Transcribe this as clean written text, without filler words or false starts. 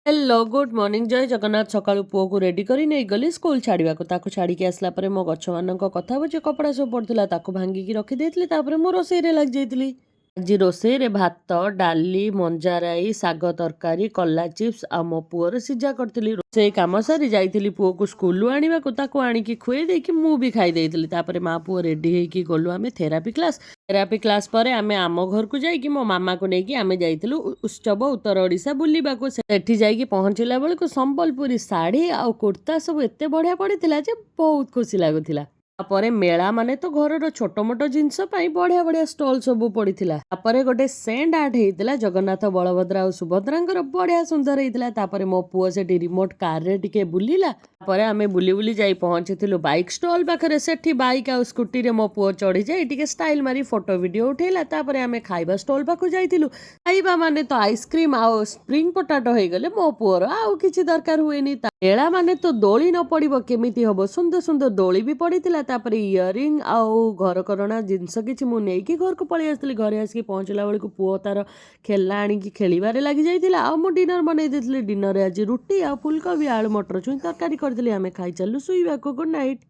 Hello good morning जय जगन्नाथ सकाळु पुओ को रेडी करी नहीं गली स्कूल छाड़िया को ताको छाड़ी के आसला परे मो गछ मानक कथा बुझे कपड़ा सब पड़थिला ताको भांगी रखी देइतली तापरे मो रोसई रे लाग जाइतली। ଆଜି ରୋଷେଇରେ ଭାତ ଡାଲି ମଞ୍ଜାରାଇ ଶାଗ ତରକାରୀ କଲା ଚିପ୍ସ ଆଉ ମୋ ପୁଅର ସିଝା କରିଥିଲି। ରୋଷେଇ କାମ ସାରି ଯାଇଥିଲି ପୁଅକୁ ସ୍କୁଲରୁ ଆଣିବାକୁ। ତାକୁ ଆଣିକି ଖୁଏଇ ଦେଇକି ମୁଁ ବି ଖାଇ ଦେଇଥିଲି। ତାପରେ ମା ପୁଅ ରେଡି ହେଇକି ଗଲୁ ଆମେ ଥେରାପି କ୍ଲାସ୍ ପରେ ଆମେ ଆମ ଘରକୁ ଯାଇକି ମୋ ମାମାକୁ ନେଇକି ଆମେ ଯାଇଥିଲୁ ଉତ୍ସବ ଉତ୍ତର ଓଡ଼ିଶା ବୁଲିବାକୁ। ସେଠି ଯାଇକି ପହଞ୍ଚିଲା ବେଳକୁ ସମ୍ବଲପୁରୀ ଶାଢ଼ୀ ଆଉ କୁର୍ତ୍ତା ସବୁ ଏତେ ବଢ଼ିଆ ପଡ଼ିଥିଲା ଯେ ବହୁତ ଖୁସି ଲାଗୁଥିଲା। ତାପରେ ମେଳା ମାନେ ତ ଘରର ଛୋଟ ମୋଟ ଜିନିଷ ପାଇଁ ବଢିଆ ବଢିଆ ଷ୍ଟଲ ସବୁ ପଡିଥିଲା। ତାପରେ ଗୋଟେ ସେଣ୍ଡ ଆର୍ଟ ହେଇଥିଲା ଜଗନ୍ନାଥ ବଳଭଦ୍ର ଆଉ ସୁଭଦ୍ରାଙ୍କର ବଢିଆ ସୁନ୍ଦର ହେଇଥିଲା। ତାପରେ ମୋ ପୁଅ ସେଠି ରିମୋଟ କାରରେ ଟିକେ ବୁଲିଲା। ତାପରେ ଆମେ ବୁଲି ବୁଲି ଯାଇ ପହଞ୍ଚିଥିଲୁ ବାଇକ ଷ୍ଟଲ ପାଖରେ। ସେଠି ବାଇକ ଆଉ ସ୍କୁଟିରେ ମୋ ପୁଅ ଚଢି ଯାଇ ଟିକେ ଷ୍ଟାଇଲ ମାରି ଫଟୋ ଭିଡିଓ ଉଠେଇଲା। ତାପରେ ଆମେ ଖାଇବା ଷ୍ଟଲ ପାଖକୁ ଯାଇଥିଲୁ। ଖାଇବା ମାନେ ତ ଆଇସ୍କ୍ରିମ ଆଉ ସ୍ପ୍ରିଙ୍ଗ ପଟାଟୋ ହେଇଗଲେ ମୋ ପୁଅର ଆଉ କିଛି ଦରକାର ହୁଏନି। ମେଳା ମାନେ ତ ଦୋଳି ନ ପଡିବ କେମିତି ହବ। ସୁନ୍ଦର ସୁନ୍ଦର ଦୋଳି ବି ପଡିଥିଲା। ତାପରେ ଇୟରିଂ ଆଉ ଘରକରଣା ଜିନିଷ କିଛି ମୁଁ ନେଇକି ଘରକୁ ପଳେଇ ଆସିଥିଲି। ଘରେ ଆସିକି ପହଞ୍ଚିଲା ବେଳକୁ ପୁଅ ତାର ଖେଳନା ଆଣିକି ଖେଳିବାରେ ଲାଗି ଯାଇଥିଲା। ଆଉ ମୁଁ ଡିନର ବନେଇ ଦେଇଥିଲି। ଡିନରରେ ଆଜି ରୁଟି ଆଉ ଫୁଲକୋବି ଆଳୁ ମଟର ଛୁଇଁ ତରକାରୀ କରିଥିଲି। ଆମେ ଖାଇ ଚାଲିଲୁ ଶୋଇବାକୁ। Good night.